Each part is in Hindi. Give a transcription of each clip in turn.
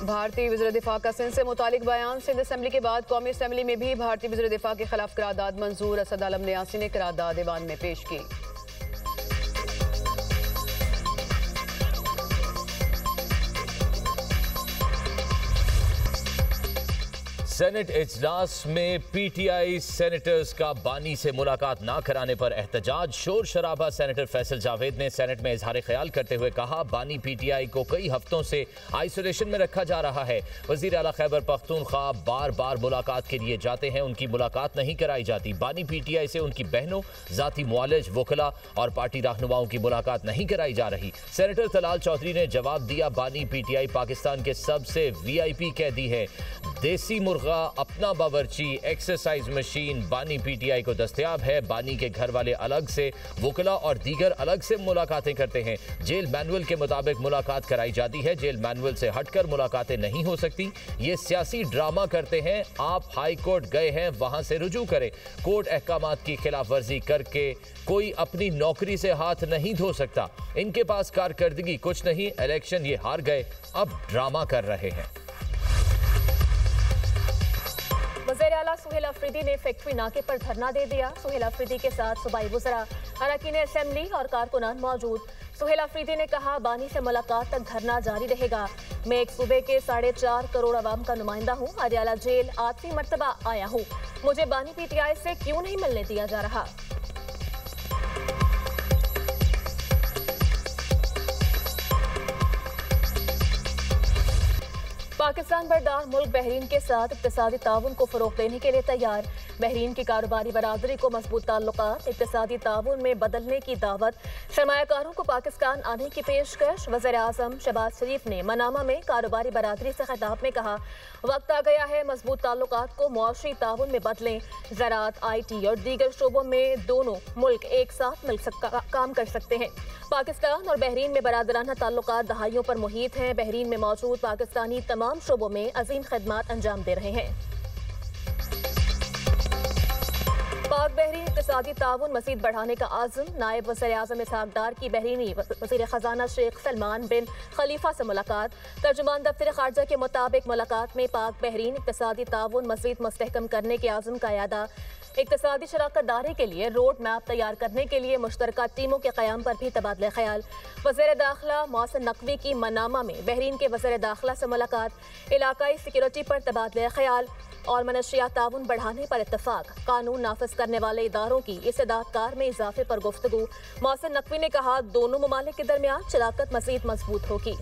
भारतीय वज़ीर दिफा का सिंध से मुतालिक बयान। सिंध असम्बली के बाद कौमी असम्बली में भी भारतीय वज़ीर दिफा के खिलाफ करारदाद मंजूर। असद आलम न्यासी ने करारदाद ऐवान में पेश की। सेनेट इजलास में पीटीआई सेनेटर्स का बानी से मुलाकात ना कराने पर एहतजाज। शोर शराबा। सेनेटर फैसल जावेद ने सेनेट में इजहार ख्याल करते हुए कहा, बानी पीटीआई को कई हफ्तों से आइसोलेशन में रखा जा रहा है। वजीर आला खैबर पख्तूनख्वा बार बार मुलाकात के लिए जाते हैं, उनकी मुलाकात नहीं कराई जाती। बानी पीटीआई से उनकी बहनों, जाती मुआलिज, वकला और पार्टी रहनुमाओं की मुलाकात नहीं कराई जा रही। सेनेटर तलाल चौधरी ने जवाब दिया, बानी पीटीआई पाकिस्तान के सबसे वीआईपी कैदी है। देसी मुर्गा, अपना बावर्ची, एक्सरसाइज मशीन बानी पीटीआई को दस्तयाब है। बानी के घर वाले अलग से, वकला और दीगर अलग से मुलाकातें करते हैं। जेल मैनुअल के मुताबिक मुलाकात कराई जाती है। जेल मैनुअल से हटकर मुलाकातें नहीं हो सकती। ये सियासी ड्रामा करते हैं। आप हाई कोर्ट गए हैं, वहां से रुजू करें। कोर्ट अहकामात की खिलाफ वर्जी करके कोई अपनी नौकरी से हाथ नहीं धो सकता। इनके पास कारकर्दगी कुछ नहीं। इलेक्शन ये हार गए, अब ड्रामा कर रहे हैं। वज़ीर आला सुहेल अफरीदी ने फैक्ट्री नाके पर धरना दे दिया। सुहेल अफरीदी के साथ सूबाई वज़रा, अरकान असेंबली और कारकुनान मौजूद। सुहेल अफरीदी ने कहा, बानी से मुलाकात तक धरना जारी रहेगा। मैं एक सूबे के 4.5 करोड़ अवाम का नुमाइंदा हूँ। अडियाला जेल आखिरी मरतबा आया हूँ। मुझे बानी पीटीआई से क्यों नहीं मिलने दिया जा रहा। पाकिस्तान बरदार मुल्क बहरीन के साथ इक्तिसादी ताउन को फ़रोग़ देने के लिए तैयार। बहरीन की कारोबारी बरादरी को मजबूत ताल्लुकात, इक्तिसादी ताउन में बदलने की दावत। सरमायाकारों को पाकिस्तान आने की पेशकश। वज़ीर आज़म शहबाज शरीफ ने मनामा में कारोबारी बरादरी से खिताब में कहा, वक्त आ गया है मजबूत ताल्लुकात को मुआशी ताउन में बदलें। ज़राअत, IT और दीगर शोबों में दोनों मुल्क एक साथ काम कर सकते हैं। पाकिस्तान और बहरीन में बरादराना ताल्लुकात दहाइयों पर मुहीत हैं। बहरीन में मौजूद पाकिस्तानी तमाम शोबों में अजीम खदमात अंजाम दे रहे हैं। पाक बहरीन इक़्तिसादी ताउन मज़ीद बढ़ाने का आज़म। नायब वज़ीर आज़म इसहाक़ डार की बहरीनी वज़ीर ख़ज़ाना शेख सलमान बिन खलीफा से मुलाकात। तर्जुमान दफ्तर ख़ारजा के मुताबिक मुलाकात में पाक बहरीन इक़्तिसादी ताउन मज़ीद मुस्तहकम करने के आज़म का यादा। इक़्तिसादी शराकत दारी के लिए रोड मैप तैयार करने के लिए मुश्तरका टीमों के क़याम पर भी तबादला ख्याल। वज़ीर दाखिला मोहसिन नकवी की मनामा में बहरीन के वज़ीर दाखिला से मुलाकात। इलाकाई सिक्योरिटी पर तबादला ख्याल और मनशियात ताउन बढ़ाने पर इत्तफाक। कानून नाफिज करने वाले इदारों की इस्तेदाद कार में इजाफे पर गुफ्तगू। मोहसिन नकवी ने कहा, दोनों ममालिक के दरमियान शराकत मज़ीद मजबूत होगी।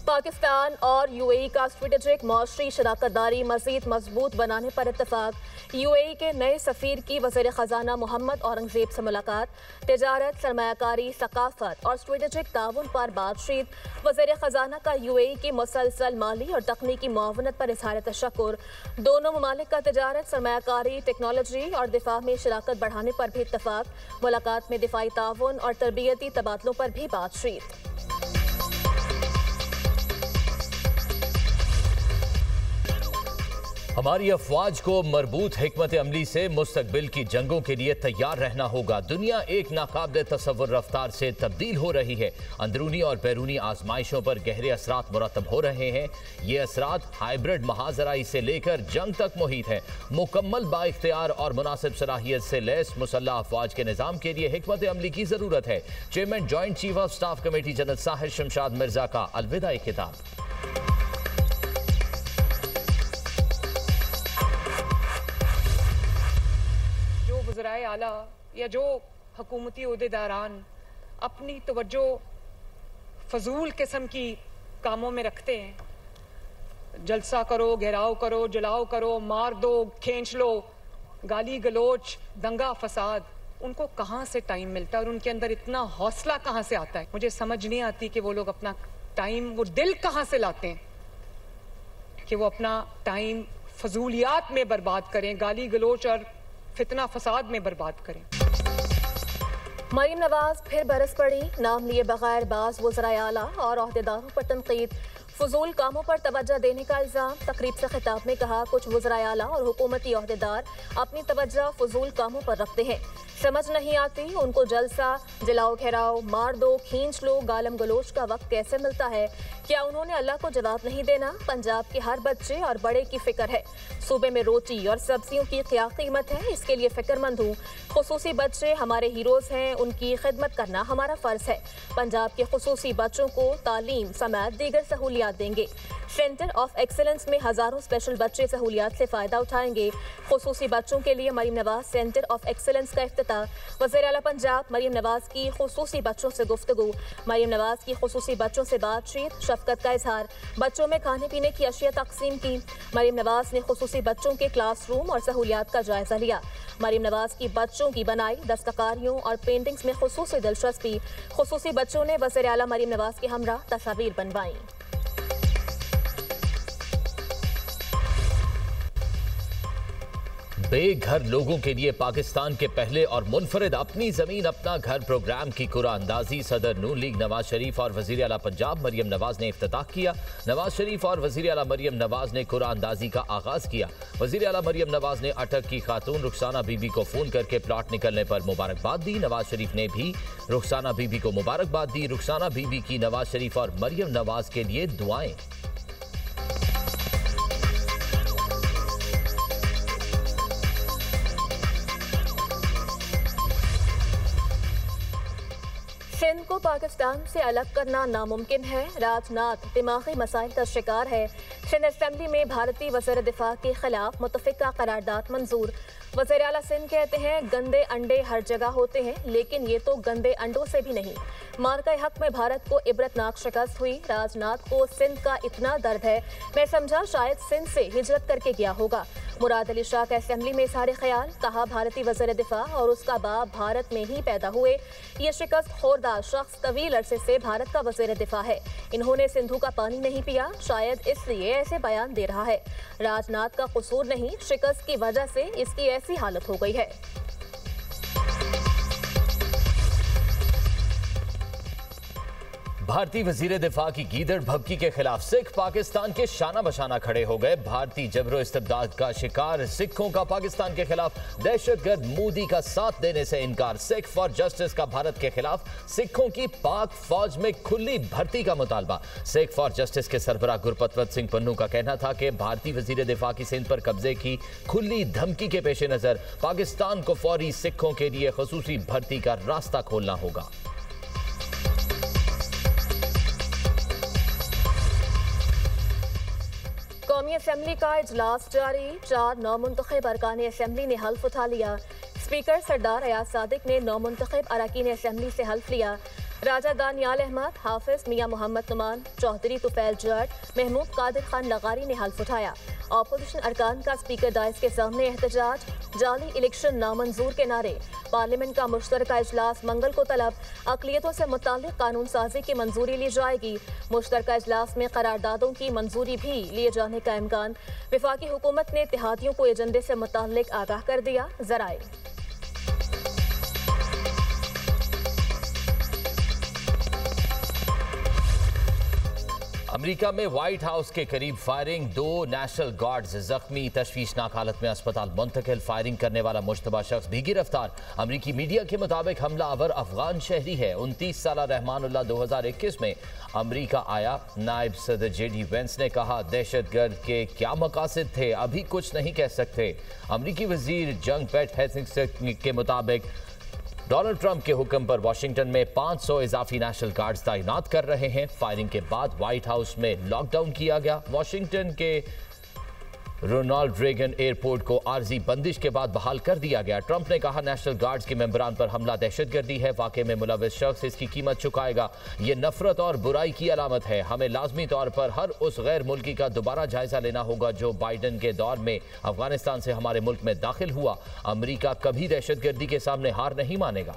पाकिस्तान और UAE का स्ट्रेटेजिक मौशरी शराकत दारी मज़ीद मजबूत बनाने पर इत्तफाक। UAE के नए सफ़ीर की वज़ीर ख़ज़ाना मोहम्मद औरंगज़ेब से मुलाकात। तिजारत, सरमायाकारी, सकाफत और स्ट्रेटेजिक ताउन पर बातचीत। वज़ीर ख़ज़ाना का UAE की मुसलसल माली और तकनीकी मुआवनत पर इज़हार तशक्कुर। दोनों ममालिक का तिजारत, सरमायाकारी, टेक्नोलॉजी और दिफा में शराकत बढ़ाने पर भी इत्तफाक। मुलाकात में दिफाई ताउन और तरबियती तबादलों पर भी बातचीत। हमारी अफवाज को मरबूत हिकमत अमली से मुस्तकबिल की जंगों के लिए तैयार रहना होगा। दुनिया एक नाकाबिल तसव्वुर रफ्तार से तब्दील हो रही है। अंदरूनी और बैरूनी आजमाइशों पर गहरे असरात मुरतब हो रहे हैं। ये असरात हाइब्रिड महाजराई से लेकर जंग तक मुहित है। मुकम्मल बाइख्तियार और मुनासिब सलाहियत से लैस मुसल्लह अफवाज के निज़ाम के लिए हिकमत अमली की ज़रूरत है। Chairman joint chief of staff committee general Sahir Shamshad Mirza का अलविदाई खिताब। वज़राए आला या जो हुकूमती ओहदेदारान अपनी तवज्जो फजूल किस्म की कामों में रखते हैं, जलसा करो, घेराव करो, जलाओ करो, मार दो, खींच लो, गाली गलोच, दंगा फसाद, उनको कहाँ से टाइम मिलता है और उनके अंदर इतना हौसला कहाँ से आता है? मुझे समझ नहीं आती कि वो लोग अपना टाइम, वो दिल कहाँ से लाते हैं कि वो अपना टाइम फजूलियात में बर्बाद करें, गाली गलोच और फितना फसाद में बर्बाद करें। मरीम नवाज फिर बरस पड़ी। नाम लिए बगैर बाज वज़राए आला और ओहदेदारों पर तनकीद। फजूल कामों पर तवज्जो देने का इल्जाम। तकरीब से खिताब में कहा, कुछ वज़राए आला और हुकूमती ओहदेदार अपनी तवज्जो फजूल कामों पर रखते हैं। समझ नहीं आती उनको जलसा, जलाओ घेराओ, मार दो, खींच लो, गालम गलोच का वक्त कैसे मिलता है। क्या उन्होंने अल्लाह को जवाब नहीं देना? पंजाब के हर बच्चे और बड़े की फिक्र है। सूबे में रोटी और सब्जियों की क्या कीमत है, इसके लिए फिक्रमंद हूँ। खुसूसी बच्चे हमारे हीरोज हैं, उनकी खिदमत करना हमारा फर्ज है। पंजाब के खुसूसी बच्चों को तालीम समेत दीगर सहूलियात देंगे। सेंटर ऑफ एक्सीलेंस में हजारों स्पेशल बच्चे सहूलियात से फायदा उठाएंगे। खुसूसी बच्चों के लिए Maryam Nawaz centre of excellence का इफ्तिताह। वज़ीर आला पंजाब मरीम नवाज की खुसूसी बच्चों से गुफ्तगू। मरीम नवाज की खुसूसी बच्चों से बातचीत, शफकत का इजहार। बच्चों में खाने पीने की अशिया तकसीम की। मरीम नवाज ने खुसूसी बच्चों के क्लासरूम और सहूलियात का जायजा लिया। मरीम नवाज की बच्चों की बनाई, दस्तकारियों और पेंटिंग्स में खुसूसी दिलचस्पी। खुसूसी बच्चों ने वज़ीर आला मरीम नवाज के हमरा तस्वीर बनवाई। बेघर लोगों के लिए पाकिस्तान के पहले और मुनफरिद अपनी जमीन अपना घर प्रोग्राम की कुरानंदाजी सदर नून लीग नवाज शरीफ और वजीर आला पंजाब मरियम नवाज ने इफ्तिताह किया। नवाज शरीफ और वजीर आला मरियम नवाज ने कुरानंदाजी का आगाज किया। वजीर आला मरियम नवाज ने अटक की खातून रुखसाना बीबी को फोन करके प्लॉट निकलने पर मुबारकबाद दी। नवाज शरीफ ने भी रुखसाना बीबी को मुबारकबाद दी। रुखसाना बीबी की नवाज शरीफ और मरियम नवाज के लिए दुआएं। सिंध को पाकिस्तान से अलग करना नामुमकिन है। राजनाथ दिमागी मसाइल का शिकार है। सिंध असेंबली में भारतीय वज़ीर दिफा के खिलाफ मुतफ़िका करारदाद मंजूर। वज़ीर आला सिंध कहते हैं, गंदे अंडे हर जगह होते हैं, लेकिन ये तो गंदे अंडों से भी नहीं। मार्का हक में भारत को इबरतनाक शिकस्त हुई। राजनाथ को सिंध का इतना दर्द है, मैं समझा शायद सिंध से हिजरत करके गया होगा। मुराद अली शाह का असेंबली में सारे ख्याल। कहा, भारतीय वज़ीर दिफा और उसका बाप भारत में ही पैदा हुए। ये शिकस्त खोरदा शख्स तवील अरसे से भारत का वज़ीर दिफा है। इन्होंने सिंधु का पानी नहीं पिया, शायद इसलिए ऐसे बयान दे रहा है। राजनाथ का कसूर नहीं, शिकस्त की वजह से इसकी ऐसी हालत हो गई है। भारतीय वजीर दिफा की गीदड़ भभकी के खिलाफ सिख पाकिस्तान के शाना बशाना खड़े हो गए। भारतीय जबरो इस्तिबदाद का शिकार सिखों का पाकिस्तान के खिलाफ दहशतगर्द मोदी का साथ देने से इनकार। सिख फॉर जस्टिस का भारत के खिलाफ सिखों की पाक फौज में खुली भर्ती का मुतालबा। सिख फॉर जस्टिस के सरबराह गुरपतवत सिंह पन्नू का कहना था कि भारतीय वजीर दिफा की सिंध पर कब्जे की खुली धमकी के पेश नजर पाकिस्तान को फौरी सिखों के लिए खसूसी भर्ती का रास्ता खोलना होगा। कौमी असेंबली का इजलास जारी। 4 नौमुंतखब अरकान असेंबली ने हल्फ उठा लिया। स्पीकर सरदार अयाज सादिक ने नौमुंतखब अरकान असेंबली से हल्फ लिया। राजा दानियाल अहमद, हाफिज मियां मोहम्मद नुमान, चौधरी तुफैल जट, महमूद कादिर खान लगारी ने हल्फ उठाया। अपोजिशन अरकान का स्पीकर डाइस के सामने एहतजाज। जाली इलेक्शन नामंजूर के नारे। पार्लियामेंट का मुश्तरका इजलास मंगल को तलब। अक़लियतों से मुताल्लिक़ कानून साजी की मंजूरी ली जाएगी। मुश्तरका इजलास में करारदादों की मंजूरी भी लिए जाने का इम्कान। वफाकी हुकूमत ने इत्तेहादियों को एजेंडे से मुताल्लिक़ आगाह कर दिया। ज़राए अमेरिका में व्हाइट हाउस के करीब फायरिंग, 2 नेशनल गार्ड्स जख्मी, तशवीशनाक हालत में अस्पताल मुंतकिल। फायरिंग करने वाला मुश्तबा शख्स भी गिरफ्तार। अमेरिकी मीडिया के मुताबिक हमलावर अफगान शहरी है। 29 साला रहमानुल्लाह 2021 में अमेरिका आया। नायब सदर JD वेंस ने कहा, दहशतगर्द के क्या मकासद थे अभी कुछ नहीं कह सकते। अमेरिकी वजीर जंग पैट हेस्टिंग्स के मुताबिक डोनाल्ड ट्रंप के हुक्म पर वाशिंगटन में 500 इजाफी नेशनल गार्ड्स तैनात कर रहे हैं। फायरिंग के बाद व्हाइट हाउस में लॉकडाउन किया गया। वाशिंगटन के रोनाल्ड रेगन एयरपोर्ट को आर्जी बंदिश के बाद बहाल कर दिया गया। ट्रंप ने कहा, नेशनल गार्ड्स के मेंबरान पर हमला दहशतगर्दी है। वाकये में मुलविस शख्स इसकी कीमत चुकाएगा। ये नफरत और बुराई की अलामत है। हमें लाजमी तौर पर हर उस गैर मुल्की का दोबारा जायजा लेना होगा जो बाइडन के दौर में अफगानिस्तान से हमारे मुल्क में दाखिल हुआ। अमेरिका कभी दहशतगर्दी के सामने हार नहीं मानेगा।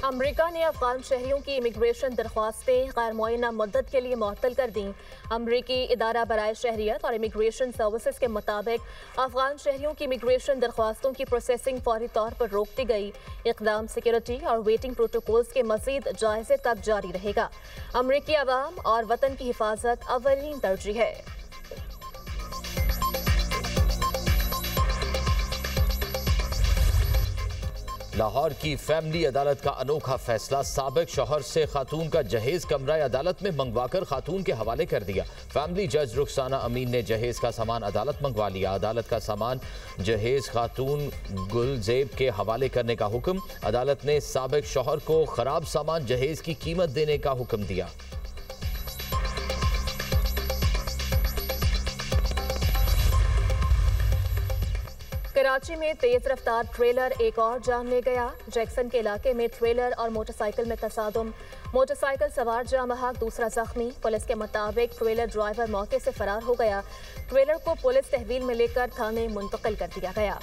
अमरीका ने अफगान शहरियों की इमिग्रेशन दरख्वास्तें गैर मुअय्यना मुद्दत के लिए मुअत्तल कर दी। अमरीकी इदारा बराए शहरियत और इमिग्रेशन सर्विसेज के मुताबिक अफगान शहरियों की इमिग्रेशन दरख्वास्तों की प्रोसेसिंग फौरी तौर पर रोक दी गई। इक़दाम सिक्योरिटी और वेटिंग प्रोटोकॉल्स के मज़ीद जायजे तक जारी रहेगा। अमरीकी अवाम और वतन की हिफाजत अव्वलीन तरजीह है। लाहौर की फैमिली अदालत का अनोखा फैसला, साबिक शौहर से खातून का जहेज कमरा अदालत में मंगवाकर खातून के हवाले कर दिया। फैमिली जज रुखसाना अमीन ने जहेज का सामान अदालत मंगवा लिया। अदालत का सामान जहेज खातून गुलजेब के हवाले करने का हुक्म। अदालत ने साबिक शौहर को खराब सामान जहेज की कीमत देने का हुक्म दिया। कराची में तेज रफ्तार ट्रेलर एक और जान ले गया। जैक्सन के इलाके में ट्रेलर और मोटरसाइकिल में तसादुम, मोटरसाइकिल सवार जामहाक दूसरा जख्मी। पुलिस के मुताबिक ट्रेलर ड्राइवर मौके से फरार हो गया। ट्रेलर को पुलिस तहवील में लेकर थाने मुंतकिल कर दिया गया।